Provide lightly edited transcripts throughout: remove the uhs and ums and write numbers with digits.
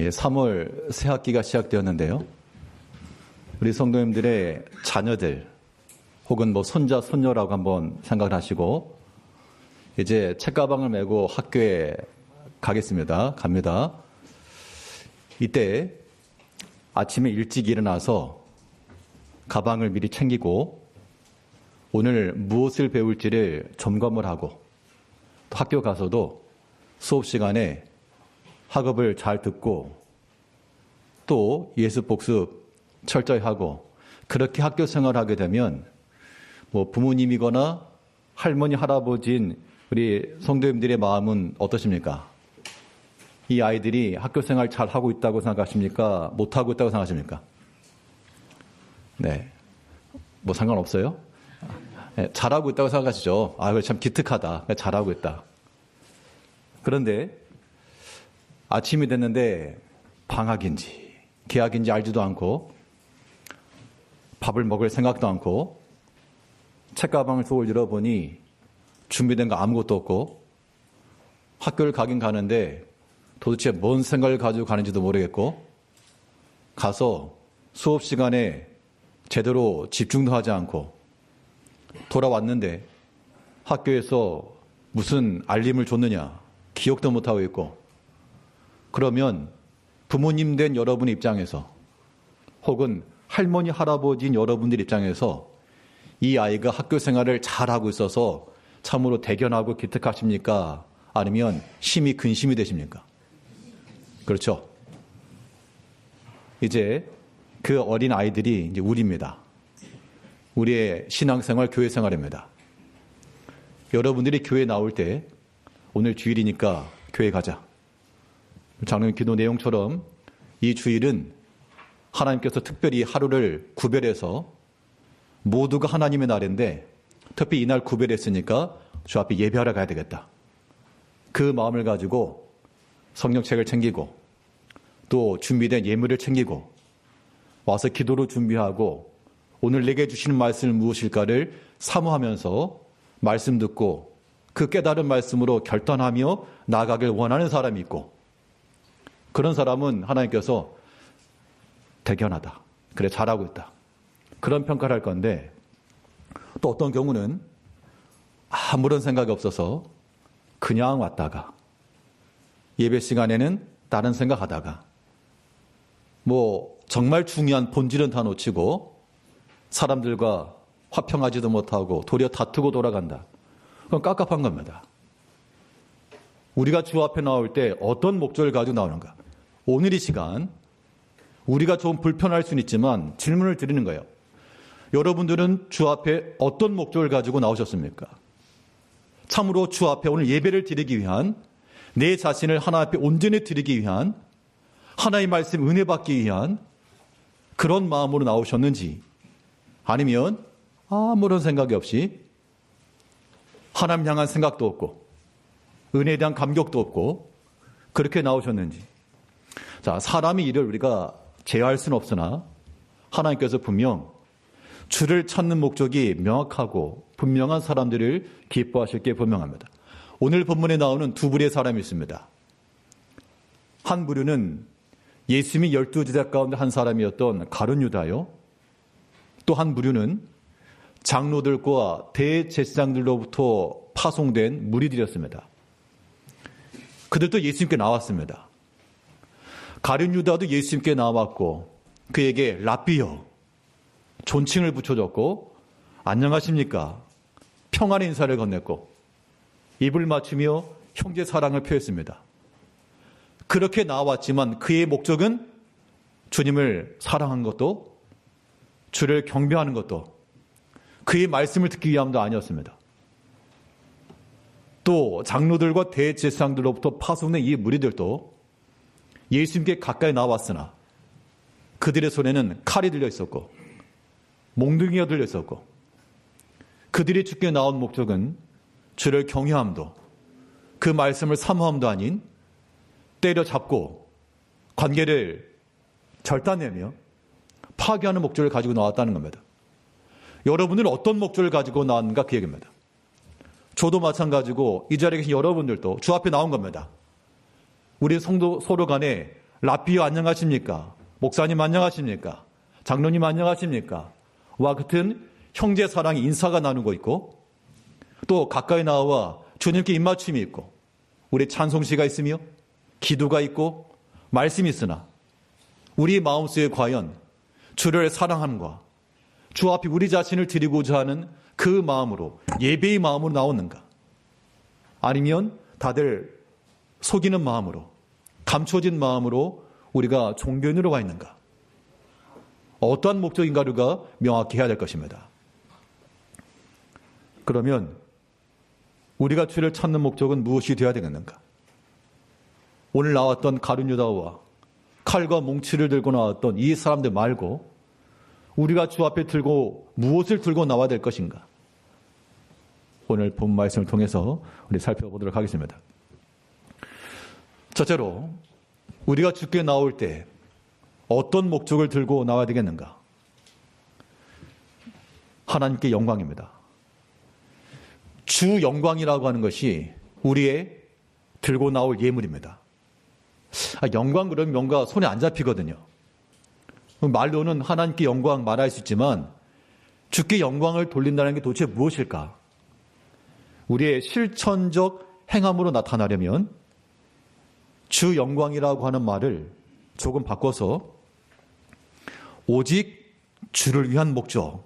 3월 새 학기가 시작되었는데요. 우리 성도님들의 자녀들 혹은 손자, 손녀라고 한번 생각을 하시고 이제 책가방을 메고 학교에 갑니다. 이때 아침에 일찍 일어나서 가방을 미리 챙기고 오늘 무엇을 배울지를 점검을 하고 또 학교 가서도 수업 시간에 학업을 잘 듣고 또 예습 복습 철저히 하고 그렇게 학교 생활을 하게 되면 부모님이거나 할머니, 할아버지인 우리 성도님들의 마음은 어떠십니까? 이 아이들이 학교 생활 잘 하고 있다고 생각하십니까? 못하고 있다고 생각하십니까? 네. 상관없어요? 네, 잘하고 있다고 생각하시죠? 그거 참 기특하다. 잘하고 있다. 그런데 아침이 됐는데 방학인지 개학인지 알지도 않고 밥을 먹을 생각도 않고 책가방을 속을 열어보니 준비된 거 아무것도 없고 학교를 가긴 가는데 도대체 뭔 생각을 가지고 가는지도 모르겠고 가서 수업 시간에 제대로 집중도 하지 않고 돌아왔는데 학교에서 무슨 알림을 줬느냐 기억도 못하고 있고 그러면 부모님 된 여러분 입장에서 혹은 할머니, 할아버지인 여러분들 입장에서 이 아이가 학교 생활을 잘하고 있어서 참으로 대견하고 기특하십니까? 아니면 심히 근심이 되십니까? 그렇죠? 이제 그 어린 아이들이 이제 우리입니다. 우리의 신앙생활, 교회 생활입니다. 여러분들이 교회 나올 때 오늘 주일이니까 교회 가자. 작년 기도 내용처럼 이 주일은 하나님께서 특별히 하루를 구별해서 모두가 하나님의 날인데 특히 이날 구별했으니까 주 앞에 예배하러 가야 되겠다. 그 마음을 가지고 성경책을 챙기고 또 준비된 예물을 챙기고 와서 기도로 준비하고 오늘 내게 주시는 말씀은 무엇일까를 사모하면서 말씀 듣고 그 깨달은 말씀으로 결단하며 나아가길 원하는 사람이 있고 그런 사람은 하나님께서 대견하다. 그래 잘하고 있다. 그런 평가를 할 건데 또 어떤 경우는 아무런 생각이 없어서 그냥 왔다가 예배 시간에는 다른 생각하다가 정말 중요한 본질은 다 놓치고 사람들과 화평하지도 못하고 도리어 다투고 돌아간다. 그건 깝깝한 겁니다. 우리가 주 앞에 나올 때 어떤 목적을 가지고 나오는가? 오늘 이 시간 우리가 좀 불편할 수는 있지만 질문을 드리는 거예요. 여러분들은 주 앞에 어떤 목적을 가지고 나오셨습니까? 참으로 주 앞에 오늘 예배를 드리기 위한 내 자신을 하나 앞에 온전히 드리기 위한 하나의 말씀 은혜 받기 위한 그런 마음으로 나오셨는지 아니면 아무런 생각이 없이 하나님 향한 생각도 없고 은혜에 대한 감격도 없고 그렇게 나오셨는지 자, 사람의 일을 우리가 제어할 수는 없으나 하나님께서 분명 주를 찾는 목적이 명확하고 분명한 사람들을 기뻐하실 게 분명합니다. 오늘 본문에 나오는 두 부류의 사람이 있습니다. 한 부류는 예수님이 12제자 가운데 한 사람이었던 가룟 유다요. 또 한 부류는 장로들과 대제사장들로부터 파송된 무리들이었습니다. 그들도 예수님께 나왔습니다. 가룟 유다도 예수님께 나왔고 그에게 랍비여 존칭을 붙여줬고 안녕하십니까 평안의 인사를 건넸고 입을 맞추며 형제 사랑을 표했습니다. 그렇게 나왔지만 그의 목적은 주님을 사랑한 것도 주를 경배하는 것도 그의 말씀을 듣기 위함도 아니었습니다. 또 장로들과 대제사장들로부터 파송된 이 무리들도 예수님께 가까이 나왔으나 그들의 손에는 칼이 들려 있었고 몽둥이가 들려 있었고 그들이 주께 나온 목적은 주를 경외함도 그 말씀을 사모함도 아닌 때려잡고 관계를 절단내며 파괴하는 목적을 가지고 나왔다는 겁니다. 여러분들은 어떤 목적을 가지고 나왔는가 그 얘기입니다. 저도 마찬가지고 이 자리에 계신 여러분들도 주 앞에 나온 겁니다. 우리 성도 서로 간에 라삐오 안녕하십니까? 목사님 안녕하십니까? 장로님 안녕하십니까? 와 같은 형제 사랑의 인사가 나누고 있고, 또 가까이 나와 주님께 입맞춤이 있고, 우리 찬송시가 있으며 기도가 있고 말씀이 있으나 우리 마음속에 과연 주를 사랑함과 주 앞에 우리 자신을 드리고자 하는 그 마음으로, 예배의 마음으로 나오는가? 아니면 다들 속이는 마음으로, 감춰진 마음으로 우리가 종교인으로 와 있는가? 어떠한 목적인가를 명확히 해야 될 것입니다. 그러면 우리가 주를 찾는 목적은 무엇이 되어야 되겠는가? 오늘 나왔던 가룟 유다와 칼과 뭉치를 들고 나왔던 이 사람들 말고 우리가 주 앞에 무엇을 들고 나와야 될 것인가? 오늘 본 말씀을 통해서 우리 살펴보도록 하겠습니다. 첫째로, 우리가 주께 나올 때 어떤 목적을 들고 나와야 되겠는가? 하나님께 영광입니다. 주 영광이라고 하는 것이 우리의 들고 나올 예물입니다. 영광 그러면 뭔가 손에 안 잡히거든요. 말로는 하나님께 영광 말할 수 있지만 주께 영광을 돌린다는 게 도대체 무엇일까? 우리의 실천적 행함으로 나타나려면 주 영광이라고 하는 말을 조금 바꿔서 오직 주를 위한 목적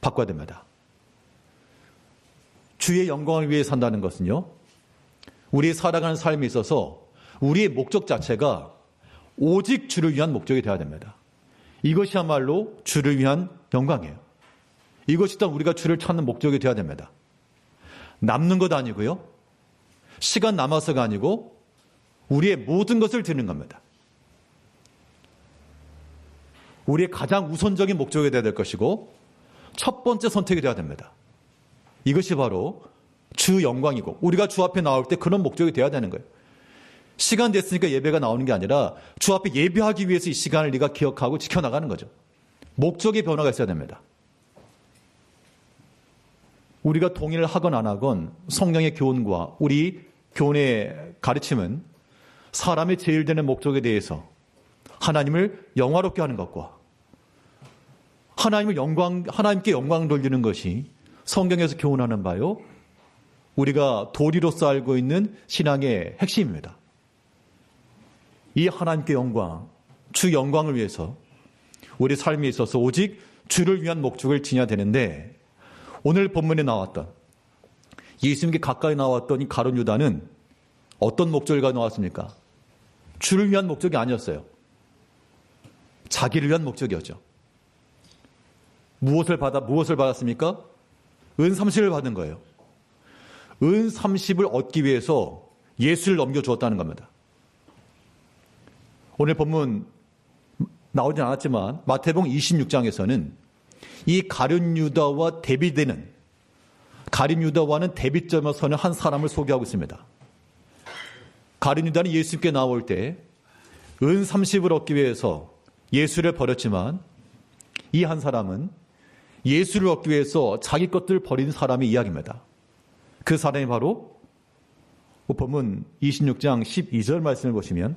바꿔야 됩니다. 주의 영광을 위해 산다는 것은요, 우리 살아가는 삶에 있어서 우리의 목적 자체가 오직 주를 위한 목적이 되어야 됩니다. 이것이야말로 주를 위한 영광이에요. 이것이 또 우리가 주를 찾는 목적이 되어야 됩니다. 남는 것 아니고요, 시간 남아서가 아니고 우리의 모든 것을 드리는 겁니다. 우리의 가장 우선적인 목적이 되어야 될 것이고 첫 번째 선택이 되어야 됩니다. 이것이 바로 주 영광이고 우리가 주 앞에 나올 때 그런 목적이 되어야 되는 거예요. 시간 됐으니까 예배가 나오는 게 아니라 주 앞에 예배하기 위해서 이 시간을 네가 기억하고 지켜나가는 거죠. 목적의 변화가 있어야 됩니다. 우리가 동의를 하건 안 하건 성령의 교훈과 우리 교훈의 가르침은 사람의 제일 되는 목적에 대해서 하나님을 영화롭게 하는 것과 하나님께 영광 돌리는 것이 성경에서 교훈하는 바요, 우리가 도리로서 알고 있는 신앙의 핵심입니다. 이 하나님께 영광, 주 영광을 위해서 우리 삶에 있어서 오직 주를 위한 목적을 지녀야 되는데, 오늘 본문에 나왔던 예수님께 가까이 나왔던 이 가룟 유다는 어떤 목적을 가지고 나왔습니까? 주를 위한 목적이 아니었어요. 자기를 위한 목적이었죠. 무엇을 받았습니까? 은 30을 받은 거예요. 은 30을 얻기 위해서 예수를 넘겨주었다는 겁니다. 오늘 본문 나오진 않았지만 마태복음 26장에서는 이 가룟 유다와 대비되는, 가룟 유다와는 대비점에 서는 한 사람을 소개하고 있습니다. 가룟 유다는 예수님께 나올 때 은 30을 얻기 위해서 예수를 버렸지만 이 한 사람은 예수를 얻기 위해서 자기 것들을 버린 사람의 이야기입니다. 그 사람이 바로 본문 26장 12절 말씀을 보시면,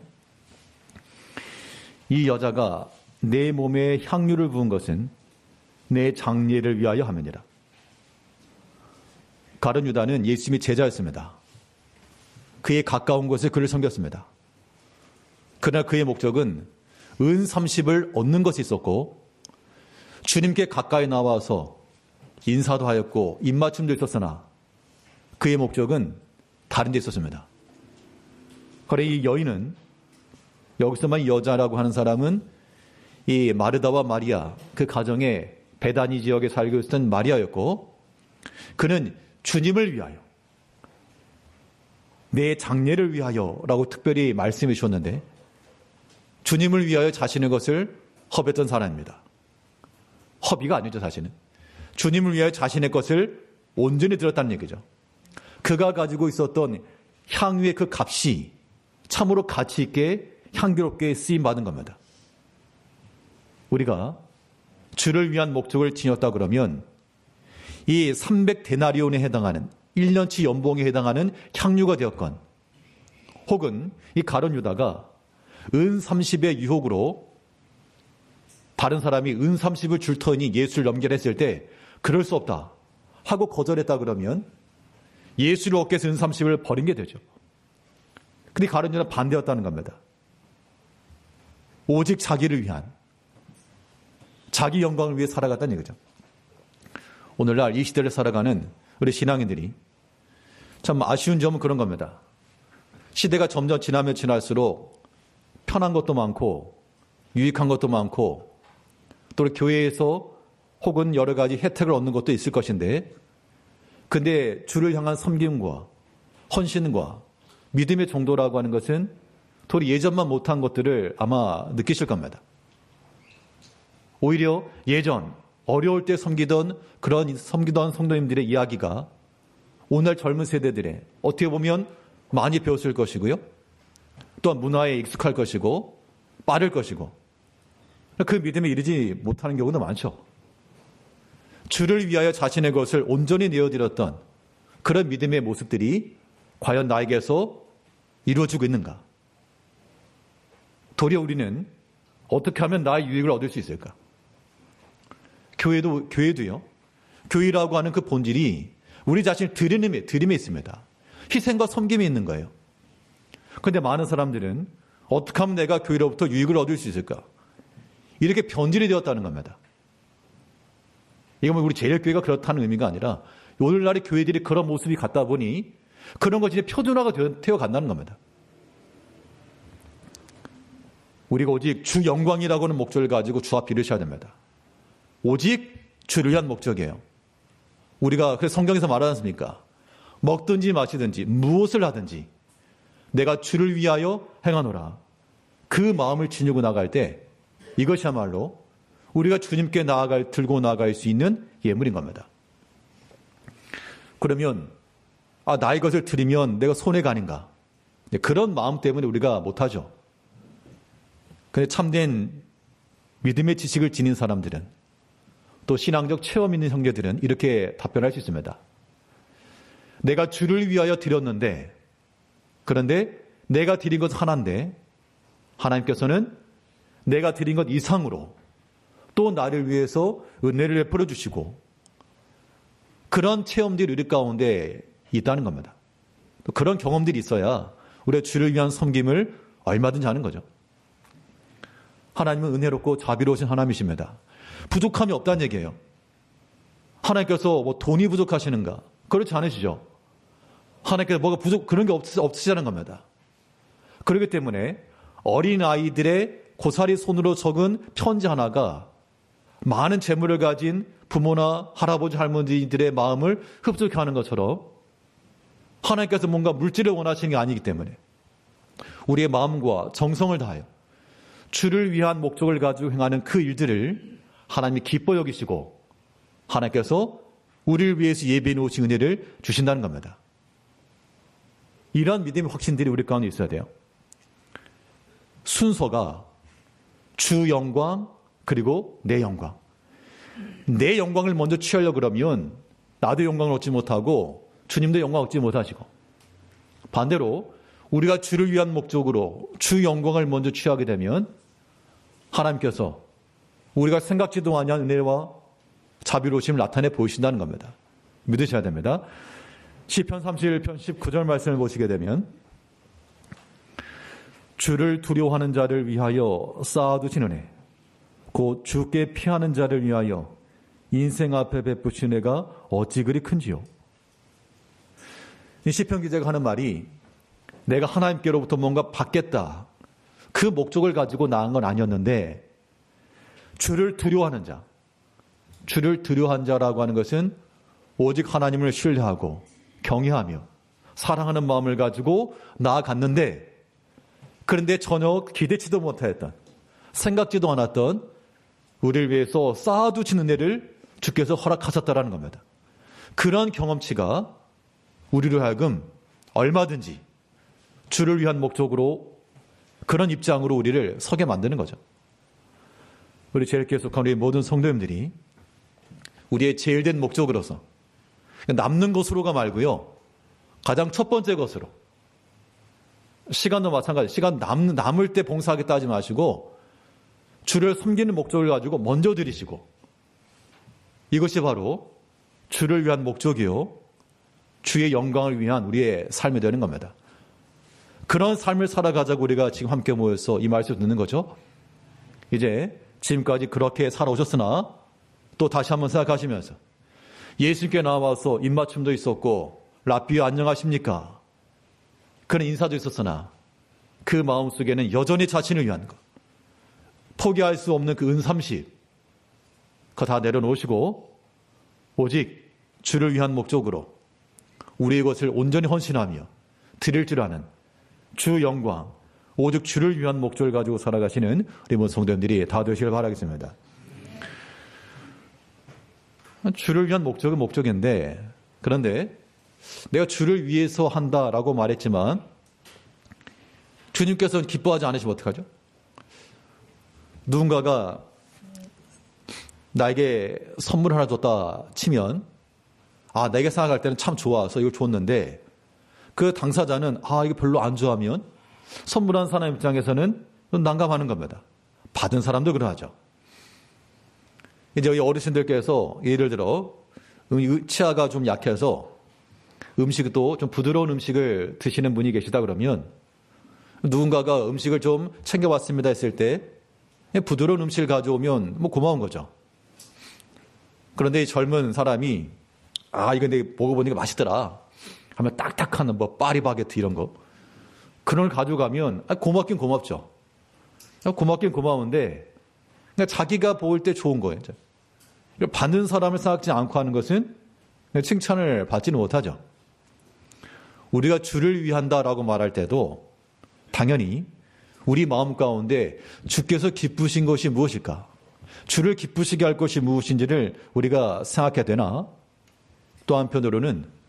이 여자가 내 몸에 향유를 부은 것은 내 장례를 위하여 함이니라. 가룟 유다는 예수님의 제자였습니다. 그의 가까운 곳에 그를 섬겼습니다. 그러나 그의 목적은 은 30을 얻는 것이 있었고 주님께 가까이 나와서 인사도 하였고 입맞춤도 있었으나 그의 목적은 다른 데 있었습니다. 그래 이 여인은, 여기서만 여자라고 하는 사람은 이 마르다와 마리아, 그 가정의 베다니 지역에 살고 있었던 마리아였고, 그는 주님을 위하여, 내 장례를 위하여라고 특별히 말씀해 주셨는데, 주님을 위하여 자신의 것을 허비했던 사람입니다. 허비가 아니죠, 사실은. 주님을 위하여 자신의 것을 온전히 들었다는 얘기죠. 그가 가지고 있었던 향유의 그 값이 참으로 가치 있게 향기롭게 쓰임받은 겁니다. 우리가 주를 위한 목적을 지녔다 그러면 이 300데나리온에 해당하는 1년치 연봉에 해당하는 향유가 되었건, 혹은 이 가룟 유다가 은 30의 유혹으로 다른 사람이 은 30을 줄 터니 예수를 연결했을 때 그럴 수 없다 하고 거절했다 그러면 예수를 얻기 위해서 은 30을 버린 게 되죠. 근데 가룟 유다는 반대였다는 겁니다. 오직 자기를 위한, 자기 영광을 위해 살아갔다는 얘기죠. 오늘날 이 시대를 살아가는 우리 신앙인들이 참 아쉬운 점은 그런 겁니다. 시대가 점점 지나면 지날수록 편한 것도 많고 유익한 것도 많고 또 교회에서 혹은 여러 가지 혜택을 얻는 것도 있을 것인데, 근데 주를 향한 섬김과 헌신과 믿음의 정도라고 하는 것은 도리 예전만 못한 것들을 아마 느끼실 겁니다. 오히려 예전 어려울 때 섬기던 성도님들의 이야기가 오늘 젊은 세대들의 어떻게 보면 많이 배웠을 것이고요. 또한 문화에 익숙할 것이고 빠를 것이고 그 믿음에 이르지 못하는 경우도 많죠. 주를 위하여 자신의 것을 온전히 내어드렸던 그런 믿음의 모습들이 과연 나에게서 이루어지고 있는가? 도리어 우리는 어떻게 하면 나의 유익을 얻을 수 있을까? 교회도요. 교회라고 하는 그 본질이 우리 자신을 드림에 있습니다. 희생과 섬김이 있는 거예요. 그런데 많은 사람들은 어떻게 하면 내가 교회로부터 유익을 얻을 수 있을까? 이렇게 변질이 되었다는 겁니다. 이건 우리 제일교회가 그렇다는 의미가 아니라 오늘날의 교회들이 그런 모습이 같다 보니 그런 것이 표준화가 되어 간다는 겁니다. 우리가 오직 주 영광이라고 하는 목적을 가지고 주 앞에 이르셔야 됩니다. 오직 주를 위한 목적이에요. 우리가 그래서 성경에서 말하지 않습니까? 먹든지 마시든지 무엇을 하든지 내가 주를 위하여 행하노라. 그 마음을 지니고 나갈 때 이것이야말로 우리가 주님께 들고 나아갈 수 있는 예물인 겁니다. 그러면 나의 것을 드리면 내가 손해가 아닌가? 그런 마음 때문에 우리가 못하죠. 근데 참된 믿음의 지식을 지닌 사람들은 또 신앙적 체험 있는 형제들은 이렇게 답변할 수 있습니다. 내가 주를 위하여 드렸는데, 그런데 내가 드린 것 하나인데 하나님께서는 내가 드린 것 이상으로 또 나를 위해서 은혜를 베풀어 주시고 그런 체험들이 우리 가운데 있다는 겁니다. 또 그런 경험들이 있어야 우리가 주를 위한 섬김을 얼마든지 하는 거죠. 하나님은 은혜롭고 자비로우신 하나님이십니다. 부족함이 없다는 얘기예요. 하나님께서 돈이 부족하시는가? 그렇지 않으시죠. 하나님께서 뭐가 그런 게 없으시다는 겁니다. 그렇기 때문에 어린아이들의 고사리 손으로 적은 편지 하나가 많은 재물을 가진 부모나 할아버지 할머니들의 마음을 흡족해 하는 것처럼 하나님께서 뭔가 물질을 원하시는 게 아니기 때문에 우리의 마음과 정성을 다하여 주를 위한 목적을 가지고 행하는 그 일들을 하나님이 기뻐 여기시고 하나님께서 우리를 위해서 예비해 놓으신 은혜를 주신다는 겁니다. 이러한 믿음의 확신들이 우리 가운데 있어야 돼요. 순서가 주 영광 그리고 내 영광. 내 영광을 먼저 취하려고 그러면 나도 영광을 얻지 못하고 주님도 영광을 얻지 못하시고, 반대로 우리가 주를 위한 목적으로 주 영광을 먼저 취하게 되면 하나님께서 우리가 생각지도 아니한 은혜와 자비로우심을 나타내 보이신다는 겁니다. 믿으셔야 됩니다. 시편 31편 19절 말씀을 보시게 되면 주를 두려워하는 자를 위하여 쌓아두신 은혜, 곧 주께 피하는 자를 위하여 인생 앞에 베푸신 은혜가 어찌 그리 큰지요. 이 시편 기자가 하는 말이 내가 하나님께로부터 뭔가 받겠다, 그 목적을 가지고 나간 건 아니었는데 주를 두려워하는 자, 주를 두려워한 자라고 하는 것은 오직 하나님을 신뢰하고 경외하며 사랑하는 마음을 가지고 나아갔는데, 그런데 전혀 기대치도 못하였던, 생각지도 않았던 우리를 위해서 쌓아두신 은혜를 주께서 허락하셨다라는 겁니다. 그런 경험치가 우리로 하여금 얼마든지 주를 위한 목적으로 그런 입장으로 우리를 서게 만드는 거죠. 우리 제일교회 속한 우리 모든 성도님들이 우리의 제일 된 목적으로서 남는 것으로가 말고요, 가장 첫 번째 것으로 시간도 마찬가지. 시간 남을 때 봉사하겠다 하지 마시고 주를 섬기는 목적을 가지고 먼저 드리시고, 이것이 바로 주를 위한 목적이요, 주의 영광을 위한 우리의 삶이 되는 겁니다. 그런 삶을 살아가자고 우리가 지금 함께 모여서 이 말씀을 듣는 거죠. 이제 지금까지 그렇게 살아오셨으나 또 다시 한번 생각하시면서 예수님께 나와서 입맞춤도 있었고 랍비요 안녕하십니까, 그런 인사도 있었으나 그 마음속에는 여전히 자신을 위한 것, 포기할 수 없는 그 은삼십, 그거 다 내려놓으시고 오직 주를 위한 목적으로 우리의 것을 온전히 헌신하며 드릴 줄 아는 주 영광, 오직 주를 위한 목적을 가지고 살아가시는 우리 모든 성도님들이 다 되시길 바라겠습니다. 주를 위한 목적은 목적인데, 그런데 내가 주를 위해서 한다라고 말했지만 주님께서는 기뻐하지 않으시면 어떡하죠? 누군가가 나에게 선물 하나 줬다 치면, 내가 생각할 때는 참 좋아서 이걸 줬는데 그 당사자는 이거 별로 안 좋아하면 선물한 사람 입장에서는 난감하는 겁니다. 받은 사람도 그러하죠. 이제 어르신들께서 예를 들어 치아가 좀 약해서 음식도 좀 부드러운 음식을 드시는 분이 계시다 그러면 누군가가 음식을 좀 챙겨왔습니다 했을 때 부드러운 음식을 가져오면 고마운 거죠. 그런데 이 젊은 사람이 이거 내가 먹어보니까 맛있더라 하면 딱딱한 파리바게트 이런 거, 그런 걸 가져가면 고맙긴 고맙죠. 고맙긴 고마운데 자기가 보일 때 좋은 거예요. 받는 사람을 생각지 않고 하는 것은 칭찬을 받지는 못하죠. 우리가 주를 위한다라고 말할 때도 당연히 우리 마음 가운데 주께서 기쁘신 것이 무엇일까, 주를 기쁘시게 할 것이 무엇인지를 우리가 생각해야 되나, 또 한편으로는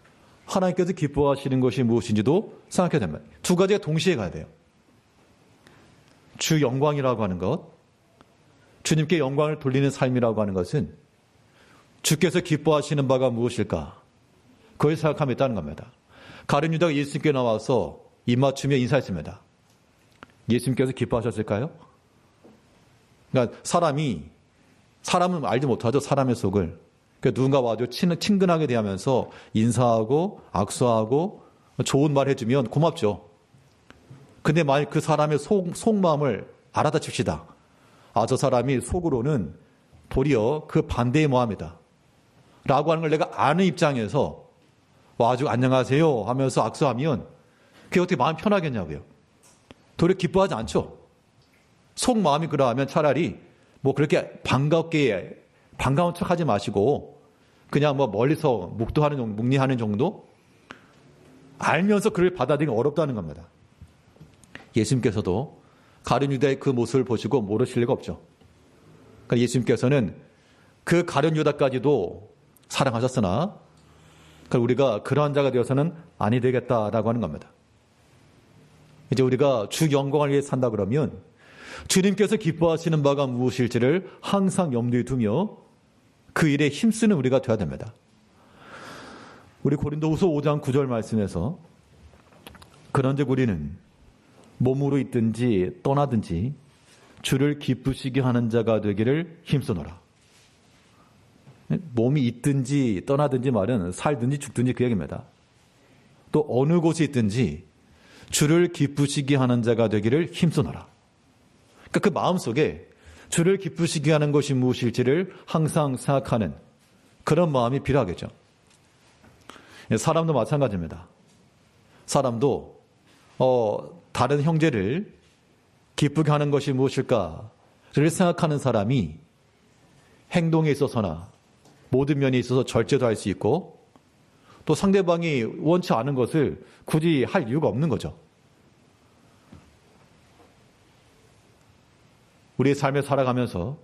하나님께서 기뻐하시는 것이 무엇인지도 생각해야 됩니다. 두 가지가 동시에 가야 돼요. 주 영광이라고 하는 것, 주님께 영광을 돌리는 삶이라고 하는 것은 주께서 기뻐하시는 바가 무엇일까, 그걸 생각하며 있다는 겁니다. 가룟 유다가 예수님께 나와서 입맞추며 인사했습니다. 예수님께서 기뻐하셨을까요? 그러니까 사람은 알지 못하죠, 사람의 속을. 그러니까 누군가 와도 친근하게 대하면서 인사하고 악수하고 좋은 말 해주면 고맙죠. 근데 만약 그 사람의 속마음을 알아다 칩시다. 저 사람이 속으로는 도리어 그 반대의 마음이다 라고 하는 걸 내가 아는 입장에서 아주 안녕하세요 하면서 악수하면 그게 어떻게 마음 편하겠냐고요. 도리어 기뻐하지 않죠. 속마음이 그러하면 차라리 그렇게 반가운 척 하지 마시고 그냥 멀리서 묵리하는 정도? 알면서 그를 받아들이기 어렵다는 겁니다. 예수님께서도 가룟 유다의 그 모습을 보시고 모르실 리가 없죠. 그러니까 예수님께서는 그 가룟 유다까지도 사랑하셨으나 우리가 그러한 자가 되어서는 아니 되겠다라고 하는 겁니다. 이제 우리가 주 영광을 위해 산다 그러면 주님께서 기뻐하시는 바가 무엇일지를 항상 염두에 두며 그 일에 힘쓰는 우리가 되어야 됩니다. 우리 고린도후서 5장 9절 말씀에서 그런즉 우리는 몸으로 있든지 떠나든지 주를 기쁘시게 하는 자가 되기를 힘쓰노라. 몸이 있든지 떠나든지 말은 살든지 죽든지 그 얘기입니다. 또 어느 곳에 있든지 주를 기쁘시게 하는 자가 되기를 힘쓰노라. 그러니까 그 마음속에 주를 기쁘시게 하는 것이 무엇일지를 항상 생각하는 그런 마음이 필요하겠죠. 사람도 마찬가지입니다. 사람도 다른 형제를 기쁘게 하는 것이 무엇일까를 생각하는 사람이 행동에 있어서나 모든 면에 있어서 절제도 할 수 있고 또 상대방이 원치 않은 것을 굳이 할 이유가 없는 거죠. 우리의 삶을 살아가면서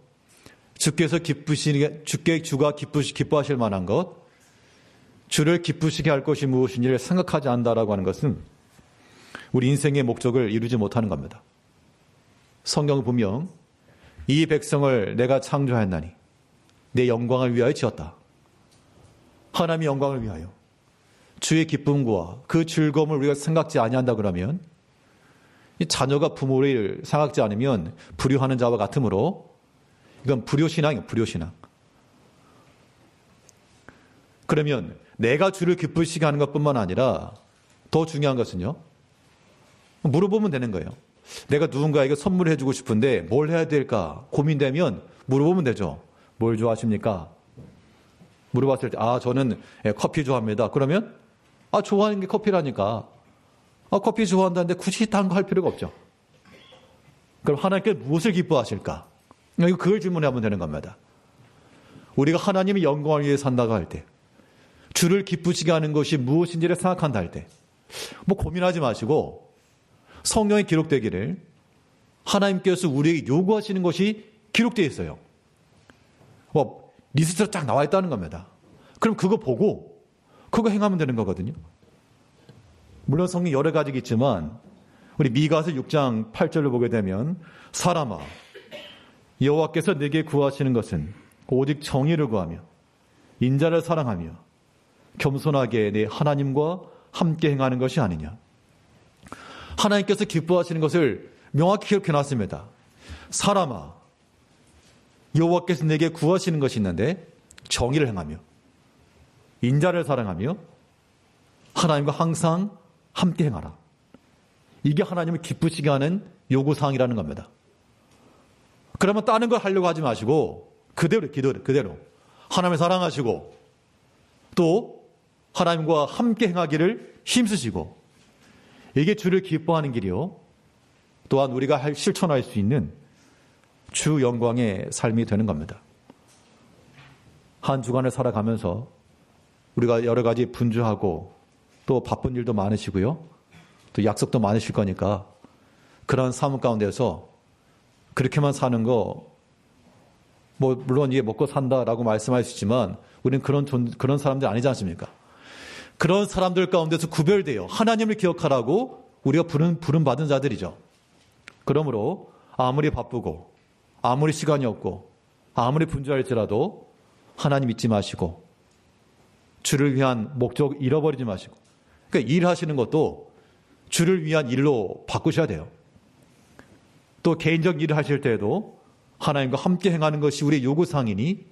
주가 기뻐하실 만한 것, 주를 기쁘시게 할 것이 무엇인지를 생각하지 않는다라고 하는 것은 우리 인생의 목적을 이루지 못하는 겁니다. 성경을 보면 이 백성을 내가 창조하였나니 내 영광을 위하여 지었다. 하나님의 영광을 위하여 주의 기쁨과 그 즐거움을 우리가 생각지 아니한다 그러면 이 자녀가 부모를 생각지 않으면 불효하는 자와 같으므로 이건 불효신앙이에요. 불효신앙. 그러면 내가 주를 기쁘시게 하는 것뿐만 아니라 더 중요한 것은요. 물어보면 되는 거예요. 내가 누군가에게 선물을 해주고 싶은데 뭘 해야 될까 고민되면 물어보면 되죠. 뭘 좋아하십니까? 물어봤을 때 저는 커피 좋아합니다. 그러면 좋아하는 게 커피라니까. 커피 좋아한다는데 굳이 딴 거 할 필요가 없죠. 그럼 하나님께 무엇을 기뻐하실까? 그걸 질문하면 되는 겁니다. 우리가 하나님의 영광을 위해 산다고 할 때, 주를 기쁘시게 하는 것이 무엇인지를 생각한다 할 때, 고민하지 마시고 성경에 기록되기를 하나님께서 우리에게 요구하시는 것이 기록되어 있어요. 리스트로 쫙 나와 있다는 겁니다. 그럼 그거 보고 그거 행하면 되는 거거든요. 물론 성경 여러 가지가 있지만 우리 미가서 6장 8절을 보게 되면 사람아 여호와께서 내게 구하시는 것은 오직 정의를 구하며 인자를 사랑하며 겸손하게 내 하나님과 함께 행하는 것이 아니냐. 하나님께서 기뻐하시는 것을 명확히 기록해놨습니다. 사람아 여호와께서 내게 구하시는 것이 있는데 정의를 행하며 인자를 사랑하며 하나님과 항상 함께 행하라. 이게 하나님을 기쁘시게 하는 요구사항이라는 겁니다. 그러면 다른 걸 하려고 하지 마시고 그대로 하나님을 사랑하시고 또 하나님과 함께 행하기를 힘쓰시고 이게 주를 기뻐하는 길이요. 또한 우리가 실천할 수 있는 주 영광의 삶이 되는 겁니다. 한 주간을 살아가면서 우리가 여러 가지 분주하고 또 바쁜 일도 많으시고요. 또 약속도 많으실 거니까 그런 삶 가운데서 그렇게만 사는 거 물론 이게 먹고 산다라고 말씀할 수 있지만 우리는 그런 사람들 아니지 않습니까? 그런 사람들 가운데서 구별돼요. 하나님을 기억하라고 우리가 부름 받은 자들이죠. 그러므로 아무리 바쁘고 아무리 시간이 없고 아무리 분주할지라도 하나님 잊지 마시고 주를 위한 목적 잃어버리지 마시고 그러니까 일하시는 것도 주를 위한 일로 바꾸셔야 돼요. 또 개인적 일을 하실 때에도 하나님과 함께 행하는 것이 우리의 요구사항이니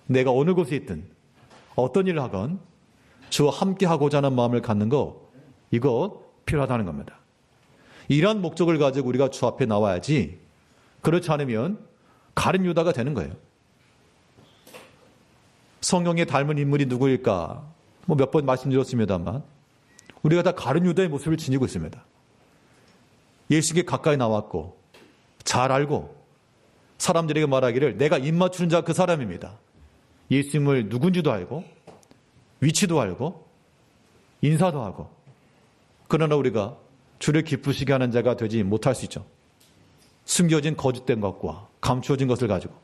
내가 어느 곳에 있든 어떤 일을 하건 주와 함께 하고자 하는 마음을 갖는 거 이거 필요하다는 겁니다. 이러한 목적을 가지고 우리가 주 앞에 나와야지 그렇지 않으면 가룟 유다가 되는 거예요. 성경에 닮은 인물이 누구일까? 몇 번 말씀드렸습니다만 우리가 다 가룟 유다의 모습을 지니고 있습니다. 예수님께 가까이 나왔고 잘 알고 사람들에게 말하기를 내가 입 맞추는 자 그 사람입니다. 예수님을 누군지도 알고 위치도 알고 인사도 하고 그러나 우리가 주를 기쁘시게 하는 자가 되지 못할 수 있죠. 숨겨진 거짓된 것과 감추어진 것을 가지고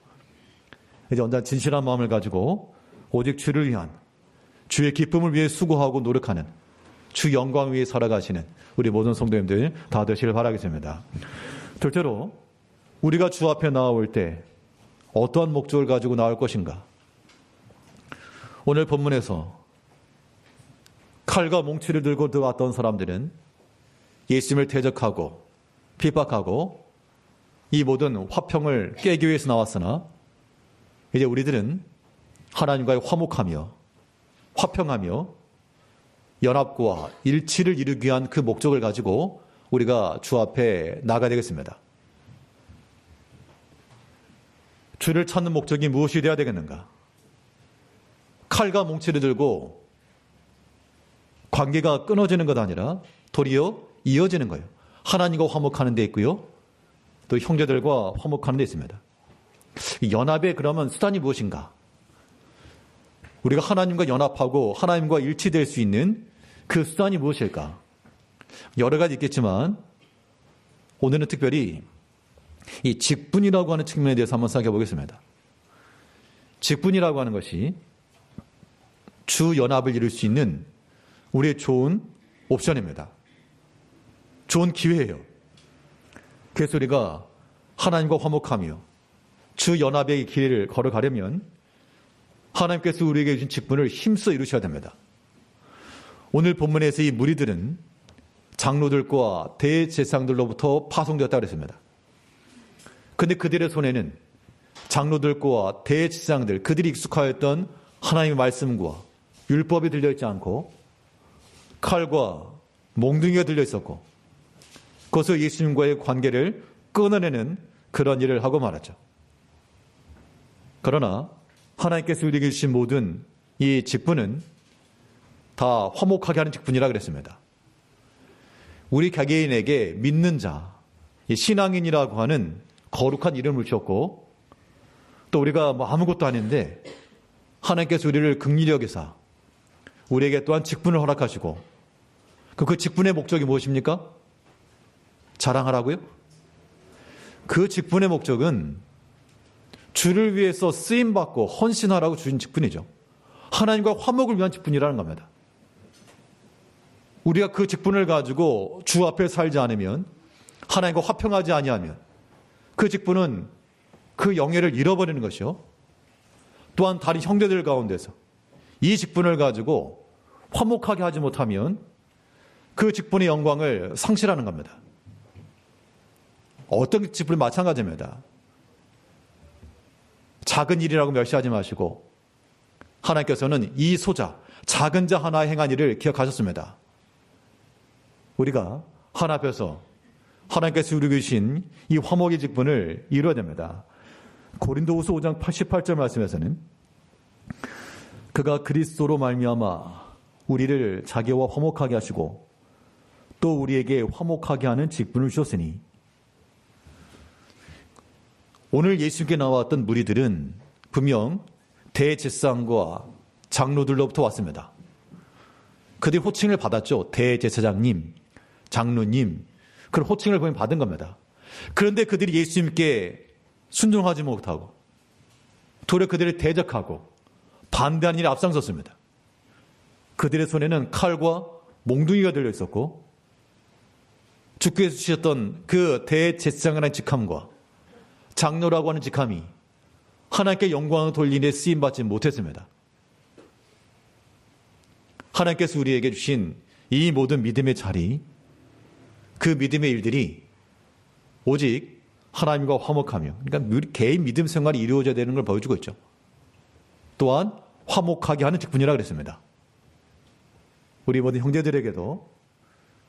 이제 언제나 진실한 마음을 가지고 오직 주를 위한 주의 기쁨을 위해 수고하고 노력하는 주 영광 위에 살아가시는 우리 모든 성도님들 다 되시길 바라겠습니다. 둘째로 우리가 주 앞에 나올 때 어떠한 목적을 가지고 나올 것인가? 오늘 본문에서 칼과 몽치를 들고 들어왔던 사람들은 예수님을 대적하고 핍박하고 이 모든 화평을 깨기 위해서 나왔으나 이제 우리들은 하나님과의 화목하며 화평하며 연합과 일치를 이루기 위한 그 목적을 가지고 우리가 주 앞에 나가야 되겠습니다. 주를 찾는 목적이 무엇이 되어야 되겠는가? 칼과 몽치를 들고 관계가 끊어지는 것 아니라 도리어 이어지는 거예요. 하나님과 화목하는 데 있고요. 또 형제들과 화목하는 데 있습니다. 연합의 그러면 수단이 무엇인가? 우리가 하나님과 연합하고 하나님과 일치될 수 있는 그 수단이 무엇일까? 여러 가지 있겠지만 오늘은 특별히 이 직분이라고 하는 측면에 대해서 한번 생각해 보겠습니다. 직분이라고 하는 것이 주 연합을 이룰 수 있는 우리의 좋은 옵션입니다. 좋은 기회예요. 그래서 우리가 하나님과 화목하며 주 연합의 길을 걸어가려면 하나님께서 우리에게 주신 직분을 힘써 이루셔야 됩니다. 오늘 본문에서 이 무리들은 장로들과 대제사장들로부터 파송되었다고 했습니다. 근데 그들의 손에는 장로들과 대제사장들, 그들이 익숙하였던 하나님의 말씀과 율법이 들려있지 않고 칼과 몽둥이가 들려있었고 그것을 예수님과의 관계를 끊어내는 그런 일을 하고 말았죠. 그러나 하나님께서 우리에게 주신 모든 이 직분은 다 화목하게 하는 직분이라 그랬습니다. 우리 개개인에게 믿는 자, 신앙인이라고 하는 거룩한 이름을 주셨고 또 우리가 아무것도 아닌데 하나님께서 우리를 긍휼히 여기사 우리에게 또한 직분을 허락하시고 그 직분의 목적이 무엇입니까? 자랑하라고요? 그 직분의 목적은 주를 위해서 쓰임받고 헌신하라고 주신 직분이죠. 하나님과 화목을 위한 직분이라는 겁니다. 우리가 그 직분을 가지고 주 앞에 살지 않으면 하나님과 화평하지 아니하면 그 직분은 그 영예를 잃어버리는 것이요. 또한 다른 형제들 가운데서 이 직분을 가지고 화목하게 하지 못하면 그 직분의 영광을 상실하는 겁니다. 어떤 직분이 마찬가지입니다. 작은 일이라고 멸시하지 마시고 하나님께서는 이 소자, 작은 자 하나 행한 일을 기억하셨습니다. 우리가 하나 앞에서 하나님께서 우리에게 주신 이 화목의 직분을 이루어야 됩니다. 고린도후서 5장 88절 말씀에서는 그가 그리스도로 말미암아 우리를 자기와 화목하게 하시고 또 우리에게 화목하게 하는 직분을 주셨으니 오늘 예수님께 나왔던 무리들은 분명 대제사장과 장로들로부터 왔습니다. 그들이 호칭을 받았죠. 대제사장님, 장로님, 그런 호칭을 받은 겁니다. 그런데 그들이 예수님께 순종하지 못하고 도리어 그들을 대적하고 반대하는 일에 앞장섰습니다. 그들의 손에는 칼과 몽둥이가 들려 있었고 주께서 주셨던 그 대제사장이라는 직함과 장로라고 하는 직함이 하나님께 영광을 돌리는 데 쓰임받지 못했습니다. 하나님께서 우리에게 주신 이 모든 믿음의 자리, 그 믿음의 일들이 오직 하나님과 화목하며, 그러니까 우리 개인 믿음 생활이 이루어져야 되는 걸 보여주고 있죠. 또한 화목하게 하는 직분이라 그랬습니다. 우리 모든 형제들에게도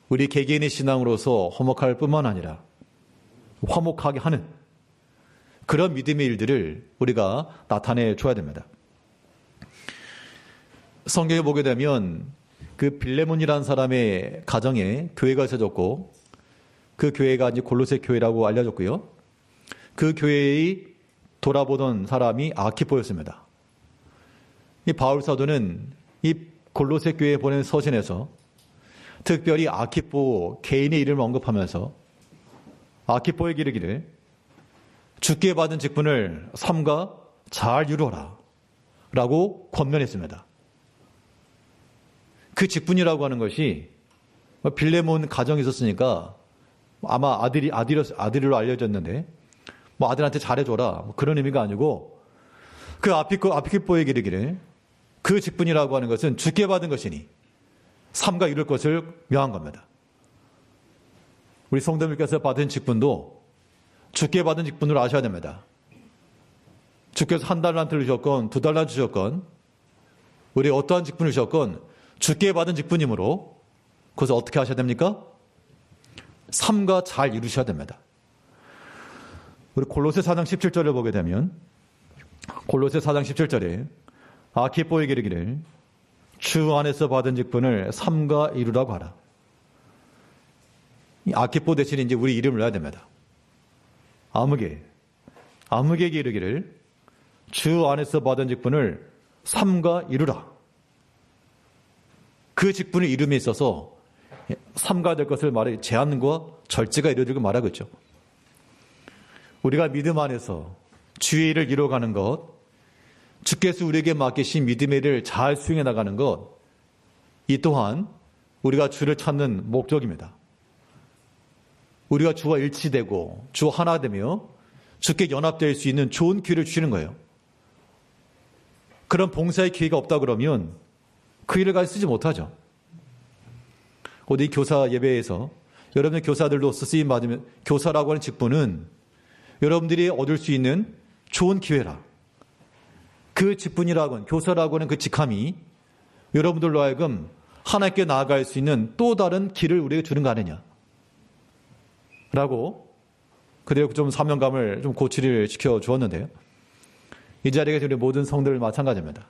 우리 개개인의 신앙으로서 화목할 뿐만 아니라 화목하게 하는 그런 믿음의 일들을 우리가 나타내 줘야 됩니다. 성경에 보게 되면 그 빌레몬이라는 사람의 가정에 교회가 세워졌고 그 교회가 이제 골로새 교회라고 알려졌고요. 그 교회의 돌아보던 사람이 아키포였습니다. 이 바울 사도는 이 골로새 교회에 보낸 서신에서 특별히 아키포 개인의 이름을 언급하면서 아키포에게 이르기를 주께 받은 직분을 삼가 잘 이루어라 라고 권면했습니다. 그 직분이라고 하는 것이 빌레몬 가정이 있었으니까 아마 아들로 알려졌는데 뭐 아들한테 잘해줘라 뭐 그런 의미가 아니고 그 아키포에게 이르기를 그 직분이라고 하는 것은 주께 받은 것이니 삼가 이룰 것을 명한 겁니다. 우리 성도님께서 받은 직분도 주께 받은 직분으로 아셔야 됩니다. 주께서 1달란트를 주셨건 2달란트 주셨건 우리 어떠한 직분을 주셨건 주께 받은 직분이므로 그것을 어떻게 하셔야 됩니까? 삼가 잘 이루셔야 됩니다. 우리 골로새 4장 17절을 보게 되면 골로새 4장 17절에 아키포에게 이르기를 주 안에서 받은 직분을 삼가 이루라고 하라. 이 아키포 대신에 이제 우리 이름을 넣어야 됩니다. 아무개에게 이르기를 주 안에서 받은 직분을 삼가 이루라. 그 직분을 이름에 있어서 삼가야 될 것을 말해 제한과 절제가 이루어지고 말하고 있죠. 우리가 믿음 안에서 주의 일을 이루어가는 것, 주께서 우리에게 맡기신 믿음의 일을 잘 수행해 나가는 것, 이 또한 우리가 주를 찾는 목적입니다. 우리가 주와 일치되고 주와 하나 되며 주께 연합될 수 있는 좋은 기회를 주시는 거예요. 그런 봉사의 기회가 없다 그러면 그 일을 가서 쓰지 못하죠. 어디 교사 예배에서 여러분의 교사들로서 쓰임 받으면 교사라고 하는 직분은 여러분들이 얻을 수 있는 좋은 기회라. 그 직분이라고 하는 교사라고 하는 그 직함이 여러분들로 하여금 하나님께 나아갈 수 있는 또 다른 길을 우리에게 주는 거 아니냐. 라고 그대로 좀 사명감을 좀 고취를 시켜 주었는데요. 이 자리에 우리 모든 성도들 마찬가지입니다.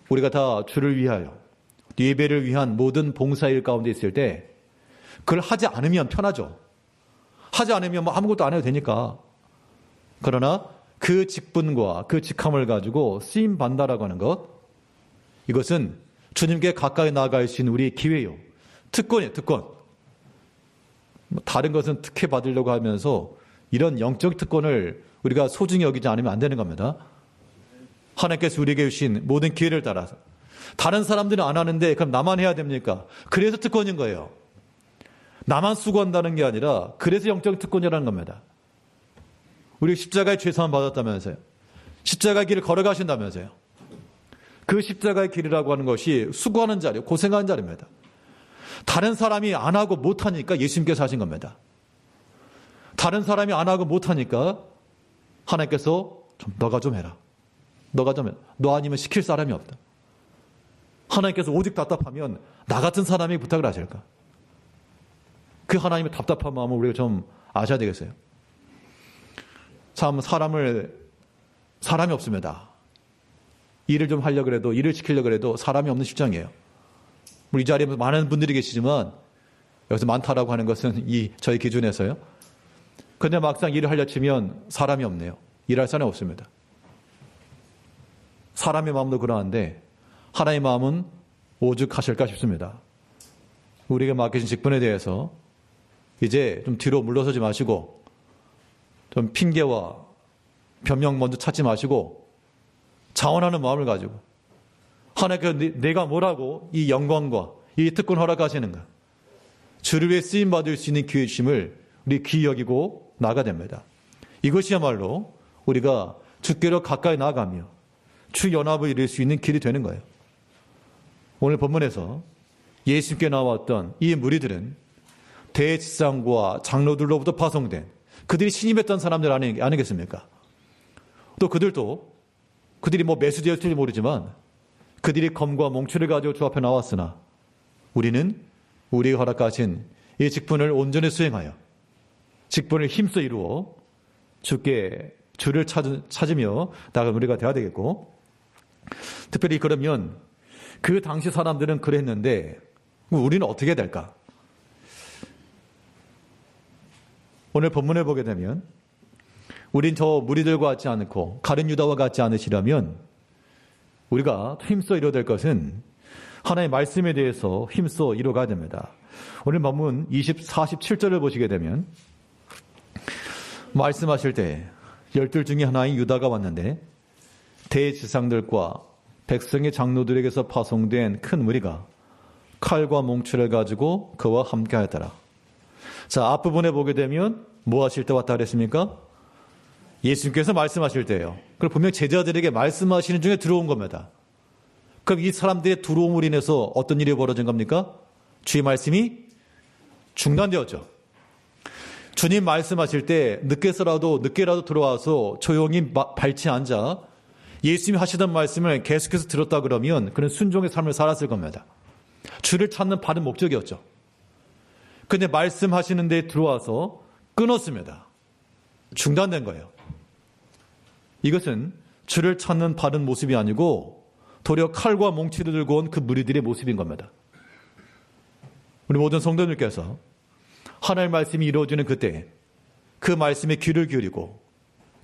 우리가 다 주를 위하여 예배를 위한 모든 봉사일 가운데 있을 때 그걸 하지 않으면 편하죠. 하지 않으면 뭐 아무것도 안 해도 되니까. 그러나 그 직분과 그 직함을 가지고 쓰임 받는다라고 하는 것, 이것은 주님께 가까이 나아갈 수 있는 우리의 기회요. 특권이에요, 특권. 다른 것은 특혜 받으려고 하면서 이런 영적 특권을 우리가 소중히 여기지 않으면 안 되는 겁니다. 하나님께서 우리에게 주신 모든 기회를 따라서. 다른 사람들은 안 하는데 그럼 나만 해야 됩니까? 그래서 특권인 거예요. 나만 수고한다는 게 아니라 그래서 영적 특권이라는 겁니다. 우리 십자가의 죄사함 받았다면서요. 십자가의 길을 걸어가신다면서요. 그 십자가의 길이라고 하는 것이 수고하는 자리, 고생하는 자리입니다. 다른 사람이 안 하고 못하니까 예수님께서 하신 겁니다. 다른 사람이 안 하고 못하니까 하나님께서 너가 좀 해라. 너가 좀 해라. 너 아니면 시킬 사람이 없다. 하나님께서 오직 답답하면 나 같은 사람이 부탁을 하실까? 그 하나님의 답답한 마음을 우리가 좀 아셔야 되겠어요. 참 사람이 없습니다. 일을 좀 하려고 해도, 일을 시키려고 해도 사람이 없는 실정이에요. 우리 이 자리에 많은 분들이 계시지만 여기서 많다라고 하는 것은 저희 기준에서요. 그런데 막상 일을 하려 치면 사람이 없네요. 일할 사람이 없습니다. 사람의 마음도 그러한데 하나님의 마음은 오죽하실까 싶습니다. 우리에게 맡기신 직분에 대해서 이제 좀 뒤로 물러서지 마시고 좀 핑계와 변명 먼저 찾지 마시고 자원하는 마음을 가지고 하나님께서 내가 뭐라고 이 영광과 이 특권 허락하시는가, 주를 위해 쓰임받을 수 있는 기회 주심을 우리 귀히 여기고 나아가야 됩니다. 이것이야말로 우리가 주께로 가까이 나아가며 주 연합을 이룰 수 있는 길이 되는 거예요. 오늘 본문에서 예수님께 나왔던 이 무리들은 대제사장과 장로들로부터 파송된 그들이 신임했던 사람들 아니겠습니까? 또 그들이 뭐 매수되었을지 모르지만 그들이 검과 몽추를 가지고 주 앞에 나왔으나 우리는 우리가 허락하신 이 직분을 온전히 수행하여 직분을 힘써 이루어 주를 찾으며 나아가는 우리가 되어야 되겠고, 특별히 그러면 그 당시 사람들은 그랬는데 우리는 어떻게 해야 될까? 오늘 본문을 보게 되면 우린 저 무리들과 같지 않고 가룟 유다와 같지 않으시려면 우리가 힘써 이뤄야 될 것은 하나님의 말씀에 대해서 힘써 이뤄가야 됩니다. 오늘 본문 47절을 보시게 되면 말씀하실 때 12 중에 하나인 유다가 왔는데 대지상들과 백성의 장로들에게서 파송된 큰 무리가 칼과 몽추를 가지고 그와 함께 하였더라. 자, 앞부분에 보게 되면 뭐 하실 때 왔다 그랬습니까? 예수님께서 말씀하실 때예요. 그걸 분명 제자들에게 말씀하시는 중에 들어온 겁니다. 그럼 이 사람들의 들어옴으로 인해서 어떤 일이 벌어진 겁니까? 주의 말씀이 중단되었죠. 주님 말씀하실 때 늦게라도 들어와서 조용히 발치 앉아 예수님이 하시던 말씀을 계속해서 들었다 그러면 그런 순종의 삶을 살았을 겁니다. 주를 찾는 바른 목적이었죠. 근데 말씀하시는 데 들어와서 끊었습니다. 중단된 거예요. 이것은 주를 찾는 바른 모습이 아니고 도리어 칼과 몽치를 들고 온 그 무리들의 모습인 겁니다. 우리 모든 성도님께서 하나님의 말씀이 이루어지는 그때 그 말씀에 귀를 기울이고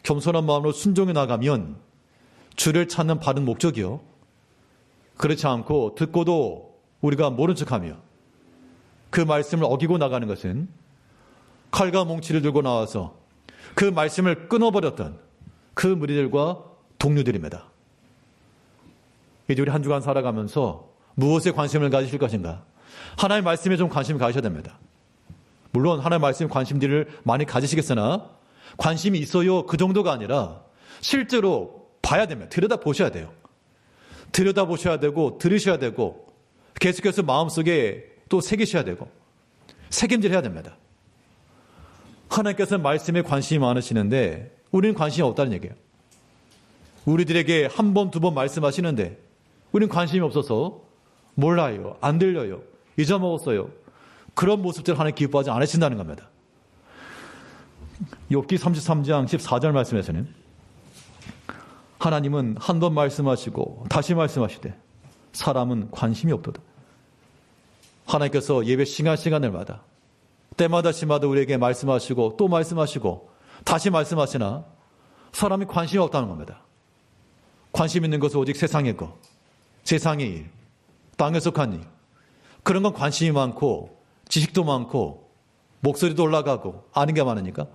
겸손한 마음으로 순종해 나가면 주를 찾는 바른 목적이요. 그렇지 않고 듣고도 우리가 모른 척하며 그 말씀을 어기고 나가는 것은 칼과 몽치를 들고 나와서 그 말씀을 끊어버렸던 그 무리들과 동료들입니다. 이제 우리 한 주간 살아가면서 무엇에 관심을 가지실 것인가? 하나님의 말씀에 좀 관심을 가셔야 됩니다. 물론 하나님의 말씀에 관심들을 많이 가지시겠으나 관심이 있어요 그 정도가 아니라 실제로 봐야 됩니다. 들여다보셔야 돼요. 들여다보셔야 되고 들으셔야 되고 계속해서 마음속에 또 새기셔야 되고 책임질 해야 됩니다. 하나님께서는 말씀에 관심이 많으시는데 우리는 관심이 없다는 얘기예요. 우리들에게 한 번, 두 번 말씀하시는데 우리는 관심이 없어서 몰라요, 안 들려요, 잊어먹었어요. 그런 모습들을 하나님 기뻐하지 않으신다는 겁니다. 욥기 33장 14절 말씀에서는 하나님은 한 번 말씀하시고 다시 말씀하시되 사람은 관심이 없도다. 하나님께서 예배 시간들마다 때마다 시마다 우리에게 말씀하시고 또 말씀하시고 다시 말씀하시나 사람이 관심이 없다는 겁니다. 관심 있는 것은 오직 세상의 것, 세상의 일, 땅에 속한 일. 그런 건 관심이 많고 지식도 많고 목소리도 올라가고 아는 게 많으니까.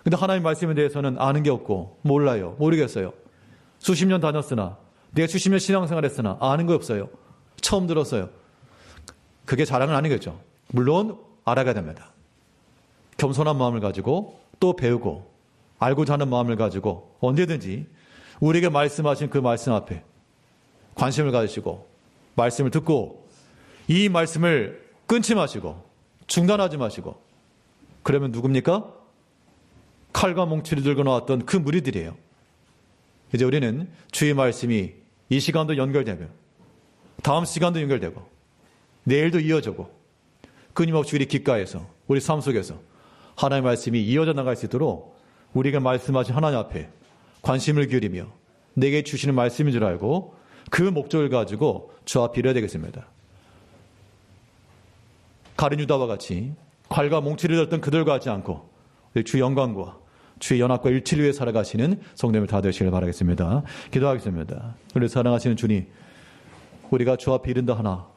근데 하나님 말씀에 대해서는 아는 게 없고 몰라요, 모르겠어요. 수십 년 다녔으나 내가 수십 년 신앙생활 했으나 아는 거 없어요. 처음 들었어요. 그게 자랑은 아니겠죠. 물론 알아가야 됩니다. 겸손한 마음을 가지고 또 배우고 알고자 하는 마음을 가지고 언제든지 우리에게 말씀하신 그 말씀 앞에 관심을 가지시고 말씀을 듣고 이 말씀을 끊지 마시고 중단하지 마시고 그러면 누굽니까? 칼과 몽치를 들고 나왔던 그 무리들이에요. 이제 우리는 주의 말씀이 이 시간도 연결되고 다음 시간도 연결되고 내일도 이어지고 끊임없이 우리 귓가에서 우리 삶 속에서 하나님의 말씀이 이어져 나갈 수 있도록 우리가 말씀하신 하나님 앞에 관심을 기울이며 내게 주시는 말씀인 줄 알고 그 목적을 가지고 주 앞에 빌어야 되겠습니다. 가룟 유다와 같이 칼과 몽치를 들었던 그들과 같지 않고 주 영광과 주의 연합과 일치를 위해 살아가시는 성도님을 다 되시길 바라겠습니다. 기도하겠습니다. 우리 사랑하시는 주님, 우리가 주 앞에 이른다 하나